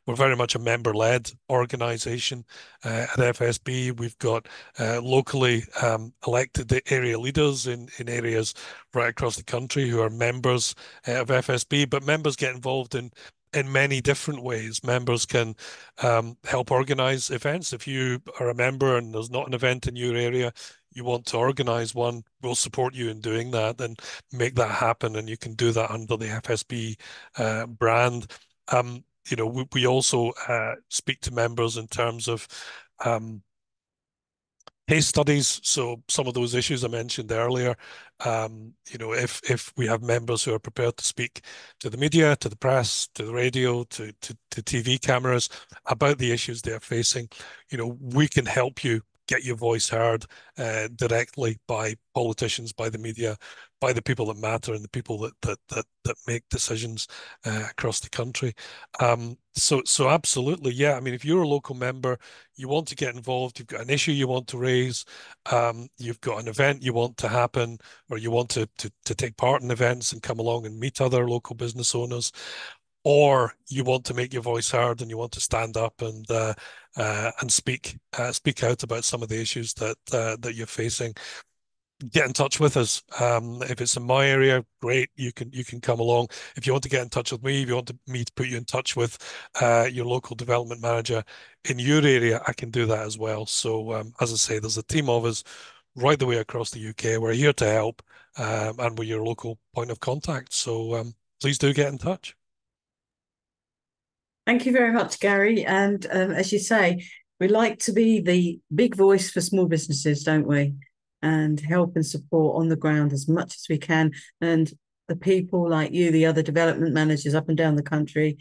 we're very much a member-led organization at FSB. We've got locally elected area leaders in areas right across the country who are members of FSB, but members get involved in in many different ways. Members can help organize events. If you are a member and there's not an event in your area, you want to organize one, we'll support you in doing that and make that happen. And you can do that under the FSB brand. We also speak to members in terms of case studies. So some of those issues I mentioned earlier, if we have members who are prepared to speak to the media, to the press, to the radio, to TV cameras about the issues they're facing, we can help you get your voice heard directly by politicians, by the media, by the people that matter, and the people that make decisions across the country. So absolutely, yeah. I mean, if you're a local member, you want to get involved, you've got an issue you want to raise, you've got an event you want to happen, or you want to take part in events and come along and meet other local business owners, or you want to make your voice heard and you want to stand up and speak out about some of the issues that you're facing, get in touch with us. If it's in my area, great, you can come along. If you want to get in touch with me, if you want me to put you in touch with your local development manager in your area, I can do that as well. So as I say, there's a team of us right the way across the UK. We're here to help, and we're your local point of contact. So please do get in touch. Thank you very much, Gary. And as you say, we like to be the big voice for small businesses, don't we? And help and support on the ground as much as we can. And the people like you, the other development managers up and down the country,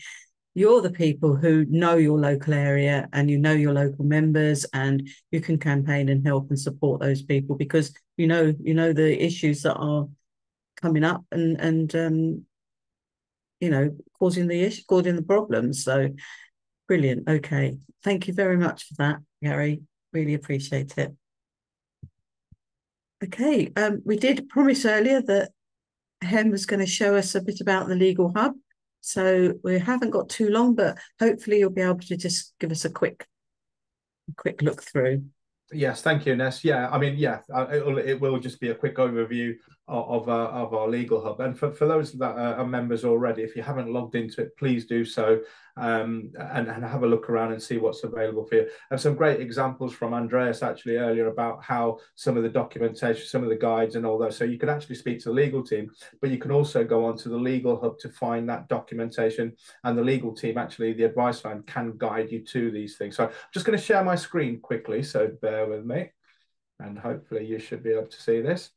you're the people who know your local area and you know your local members, and you can campaign and help and support those people because you know the issues that are coming up and causing the problems. So brilliant. Okay. Thank you very much for that, Gary. Really appreciate it. Okay. We did promise earlier that Hem was going to show us a bit about the Legal Hub. So we haven't got too long, but hopefully you'll be able to just give us a quick look through. Yes, thank you, Ness. Yeah, I mean, yeah, it will just be a quick overview of our Legal Hub. And for those that are members already, if you haven't logged into it, please do so and have a look around and see what's available for you. And some great examples from Andreas actually earlier about how some of the documentation, some of the guides and all those. So you can actually speak to the legal team, but you can also go onto the Legal Hub to find that documentation, and the legal team, actually the advice line, can guide you to these things. So I'm just going to share my screen quickly, so bear with me, and hopefully you should be able to see this.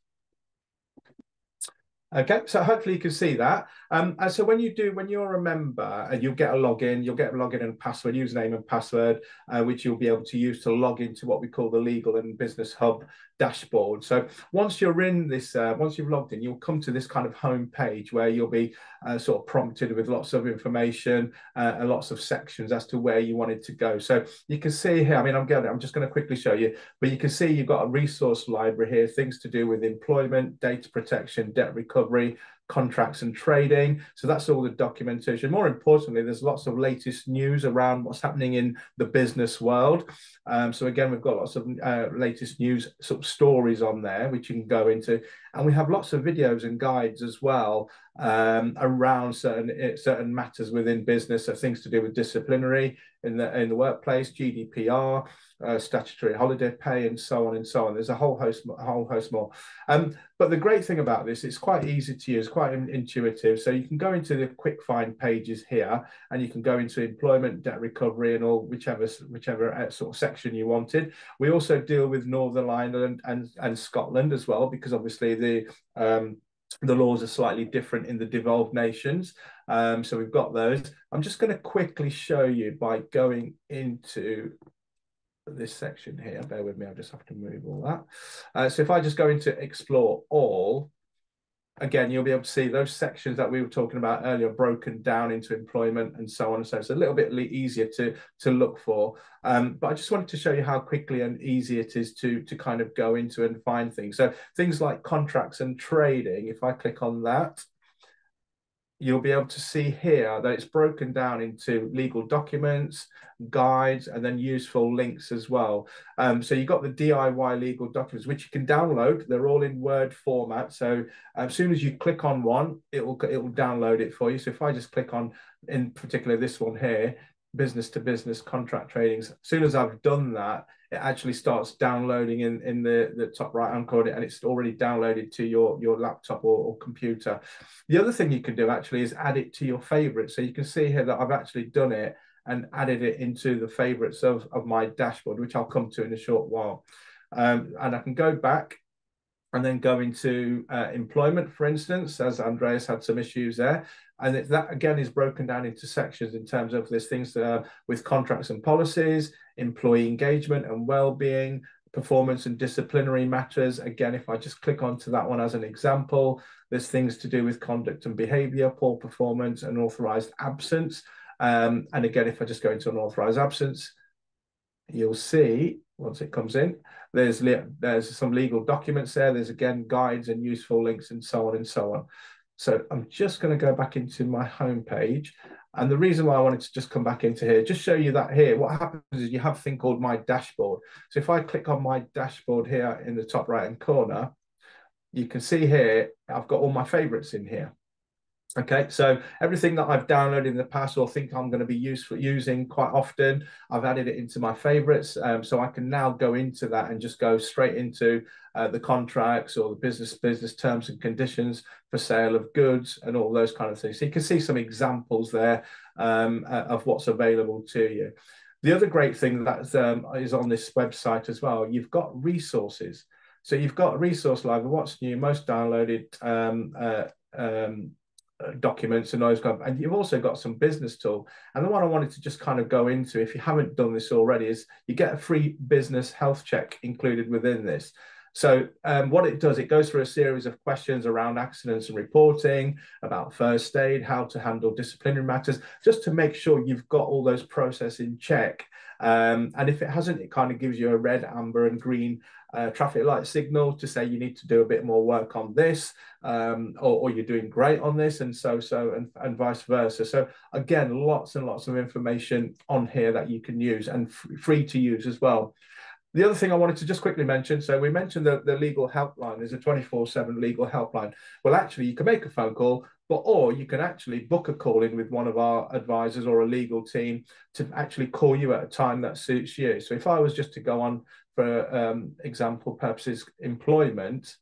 Okay, so hopefully you can see that. And so when you're a member, and you'll get a login and password, username and password, which you'll be able to use to log into what we call the Legal and Business Hub dashboard. So once you're in this, once you've logged in, you'll come to this kind of home page where you'll be sort of prompted with lots of information and lots of sections as to where you wanted to go. So you can see here, I mean, I'm just going to quickly show you, but you can see you've got a resource library here, things to do with employment, data protection, debt recovery, contracts and trading. So that's all the documentation. More importantly, there's lots of latest news around what's happening in the business world. So again, we've got lots of latest news sort of stories on there, which you can go into. And we have lots of videos and guides as well around certain matters within business, so things to do with disciplinary in the workplace, GDPR, statutory holiday pay, and so on and so on. There's a whole host more. But the great thing about this, it's quite easy to use, quite intuitive. So you can go into the quick find pages here, and you can go into employment, debt recovery, and all whichever sort of section you wanted. We also deal with Northern Ireland and Scotland as well, because obviously the laws are slightly different in the devolved nations. So we've got those. I'm just going to quickly show you by going into this section here. Bear with me, I just have to move all that. So if I just go into explore all, again, you'll be able to see those sections that we were talking about earlier broken down into employment and so on. And so it's a little bit easier to look for. But I just wanted to show you how quickly and easy it is to kind of go into and find things. So things like contracts and trading, if I click on that, you'll be able to see here that it's broken down into legal documents, guides, and then useful links as well. So you've got the DIY legal documents, which you can download. They're all in Word format. So as soon as you click on one, it will download it for you. So if I just click on, in particular, this one here, business to business contract tradings, as soon as I've done that, it actually starts downloading in the top right hand corner, and it's already downloaded to your laptop or computer. The other thing you can do actually is add it to your favorites. So you can see here that I've actually done it and added it into the favorites of my dashboard, which I'll come to in a short while. And I can go back and then go into employment, for instance, as Andreas had some issues there. And that, again, is broken down into sections in terms of there's things with contracts and policies, employee engagement and well-being, performance and disciplinary matters. Again, if I just click onto that one as an example, there's things to do with conduct and behavior, poor performance, and authorized absence. And again, if I just go into an authorized absence, you'll see once it comes in, there's some legal documents there. There's, again, guides and useful links and so on and so on. So I'm just going to go back into my home page. And the reason why I wanted to just come back into here, just show you that here, what happens is you have a thing called My Dashboard. So if I click on My Dashboard here in the top right-hand corner, you can see here, I've got all my favorites in here. Okay, so everything that I've downloaded in the past or think I'm going to be using quite often, I've added it into my favorites. So I can now go into that and just go straight into the contracts or the business terms and conditions for sale of goods and all those kind of things. So you can see some examples there of what's available to you. The other great thing that is on this website as well, you've got resources. So you've got Resource Library, what's new, most downloaded documents and those kind of, and you've also got some business tool. And the one I wanted to just kind of go into, if you haven't done this already, is you get a free business health check included within this. So what it does, it goes through a series of questions around accidents and reporting, about first aid, how to handle disciplinary matters, just to make sure you've got all those processes in check. And if it hasn't, it kind of gives you a red, amber and green traffic light signal to say you need to do a bit more work on this, or you're doing great on this, and and vice versa. So again, lots and lots of information on here that you can use, and free to use as well. The other thing I wanted to just quickly mention, so we mentioned the legal helpline. There's a 24/7 legal helpline. Well, actually, you can make a phone call, or you can actually book a call in with one of our advisors or a legal team to actually call you at a time that suits you. So if I was just to go on, for example purposes, employment,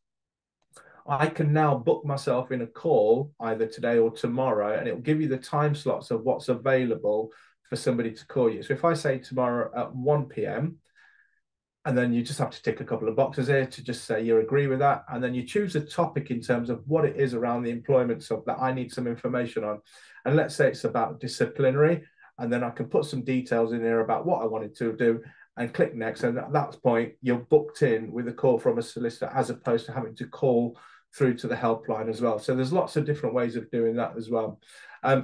I can now book myself in a call either today or tomorrow, and it will give you the time slots of what's available for somebody to call you. So if I say tomorrow at 1 p.m, and then you just have to tick a couple of boxes here to just say you agree with that. And then you choose a topic in terms of what it is around the employment stuff that I need some information on. And let's say it's about disciplinary. And then I can put some details in there about what I wanted to do and click next. And at that point, you're booked in with a call from a solicitor, as opposed to having to call through to the helpline as well. So there's lots of different ways of doing that as well.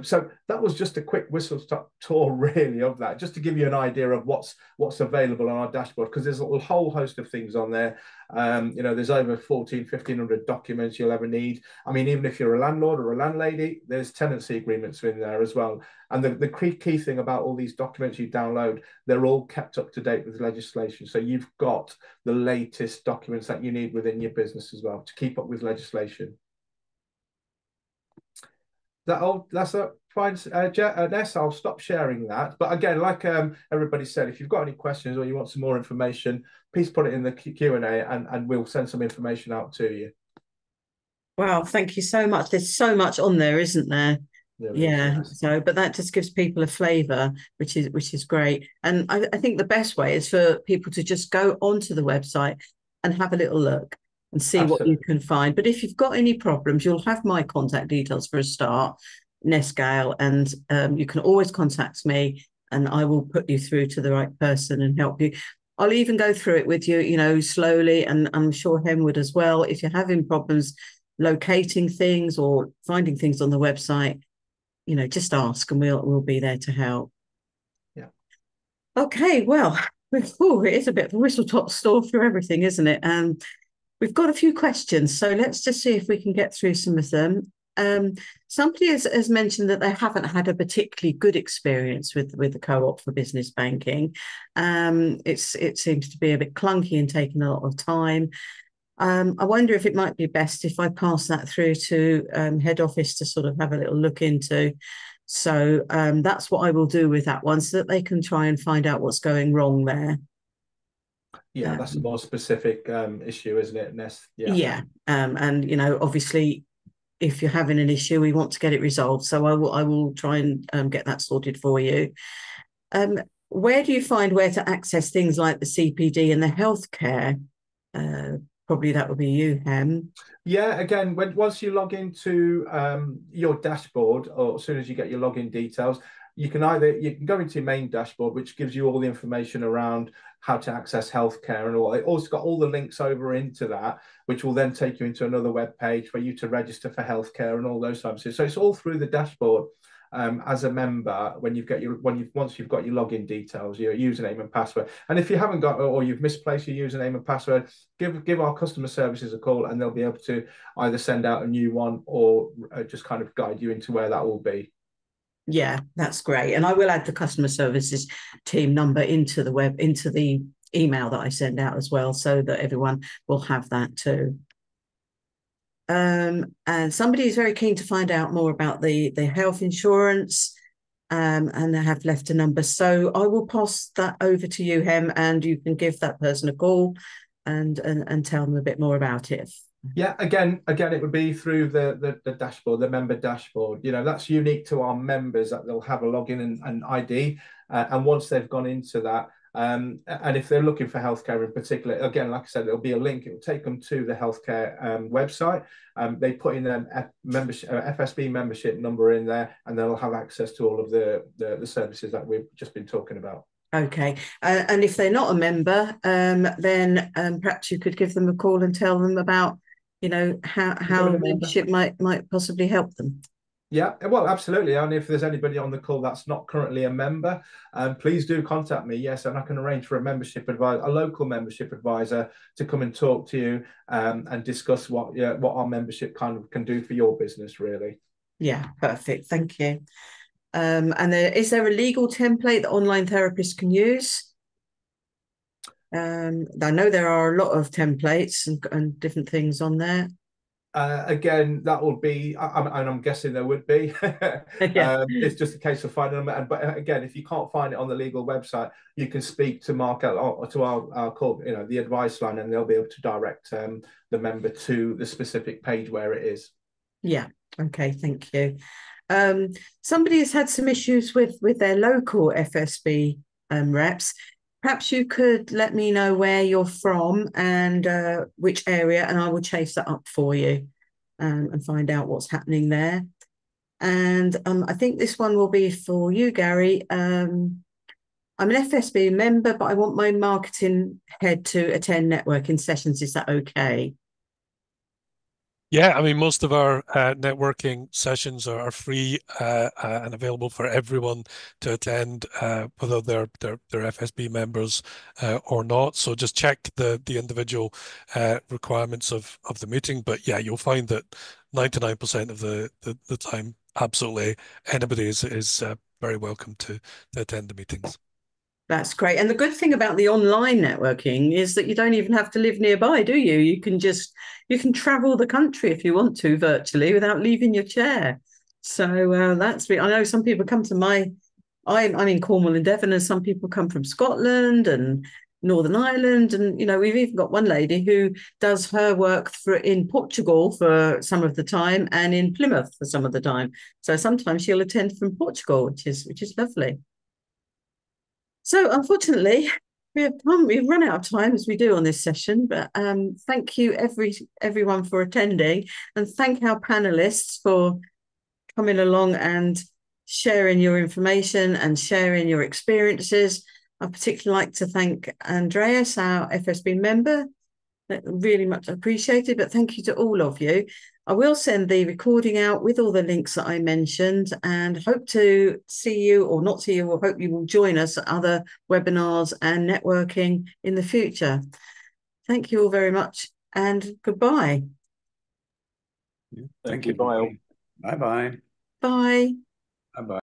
So that was just a quick whistle-stop tour, really, of that, just to give you an idea of what's available on our dashboard, because there's a whole host of things on there. You know, there's over 1,500 documents you'll ever need. I mean, even if you're a landlord or a landlady, there's tenancy agreements in there as well. And the key thing about all these documents you download, they're all kept up to date with legislation. So you've got the latest documents that you need within your business as well to keep up with legislation. That's fine, Ness. I'll stop sharing that. But again, like everybody said, if you've got any questions or you want some more information, please put it in the Q&A, and we'll send some information out to you. Wow, thank you so much. There's so much on there, isn't there? Yeah. So, but that just gives people a flavour, which is great. And I think the best way is for people to just go onto the website and have a little look and see what you can find. But if you've got any problems, you'll have my contact details for a start, Ness Gale, and you can always contact me and I will put you through to the right person and help you. I'll even go through it with you, you know, slowly, and I'm sure Hen would as well. If you're having problems locating things or finding things on the website, you know, just ask and we'll be there to help. Yeah. Okay, well, it is a bit of a whistle-top tour through everything, isn't it? We've got a few questions, so let's just see if we can get through some of them. Somebody has mentioned that they haven't had a particularly good experience with the co-op for business banking. It seems to be a bit clunky and taking a lot of time. I wonder if it might be best if I pass that through to head office to sort of have a little look into. So that's what I will do with that one, so that they can try and find out what's going wrong there. Yeah, that's a more specific issue, isn't it, Ness? Yeah. Yeah, and obviously, if you're having an issue, we want to get it resolved. So I will try and get that sorted for you. Where do you find where to access things like the CPD and the healthcare? Probably that would be you, Hem. Yeah, again, once you log into your dashboard, or as soon as you get your login details, you can go into your main dashboard, which gives you all the information around how to access healthcare and all. It also got all the links over into that, which will then take you into another web page for you to register for healthcare and all those types of things. So it's all through the dashboard. As a member, once you've got your login details, your username and password, and if you haven't got, or you've misplaced your username and password, give our customer services a call, and they'll be able to either send out a new one or just kind of guide you into where that will be. Yeah, that's great. And I will add the customer services team number into the email that I send out as well, so that everyone will have that too. And somebody is very keen to find out more about the health insurance, and they have left a number. So I will pass that over to you, Hem, and you can give that person a call and tell them a bit more about it. Yeah, again, it would be through the dashboard, the member dashboard. That's unique to our members, that they'll have a login and ID. And once they've gone into that, and if they're looking for healthcare in particular, again, like I said, there'll be a link. It will take them to the healthcare website. They put in their FSB membership number in there, and they'll have access to all of the services that we've just been talking about. Okay, and if they're not a member, then perhaps you could give them a call and tell them about, how the membership might possibly help them. Yeah, well, absolutely. And if there's anybody on the call that's not currently a member, please do contact me. Yes, and I can arrange for a local membership advisor, to come and talk to you and discuss what our membership kind of can do for your business, really. Yeah, perfect. Thank you. And is there a legal template that online therapists can use? I know there are a lot of templates and different things on there. Again, that will be, and I'm guessing there would be. Yeah. It's just a case of finding them. But again, if you can't find it on the legal website, you can speak to Mark or to our call, the advice line, and they'll be able to direct the member to the specific page where it is. Yeah. Okay. Thank you. Somebody has had some issues with their local FSB reps. Perhaps you could let me know where you're from and which area, and I will chase that up for you and find out what's happening there. And I think this one will be for you, Gary. I'm an FSB member, but I want my marketing head to attend networking sessions. Is that okay? Yeah, I mean, most of our networking sessions are free and available for everyone to attend, whether they're FSB members or not. So just check the individual requirements of the meeting. But yeah, you'll find that 99% of the time, absolutely anybody is very welcome to attend the meetings. That's great. And the good thing about the online networking is that you don't even have to live nearby, do you? You can travel the country if you want to virtually without leaving your chair. So I know some people come to I'm in Cornwall and Devon, and some people come from Scotland and Northern Ireland. And, we've even got one lady who does her work in Portugal for some of the time and in Plymouth for some of the time. So sometimes she'll attend from Portugal, which is lovely. So unfortunately, we've run out of time, as we do on this session, but thank you everyone for attending, and thank our panelists for coming along and sharing your information and sharing your experiences. I'd particularly like to thank Andreas, our FSB member. Really much appreciated, but thank you to all of you. I will send the recording out with all the links that I mentioned, and hope to see you, or not see you, or hope you will join us at other webinars and networking in the future. Thank you all very much, and goodbye. Thank you. Bye. Bye-bye. Bye. Bye-bye.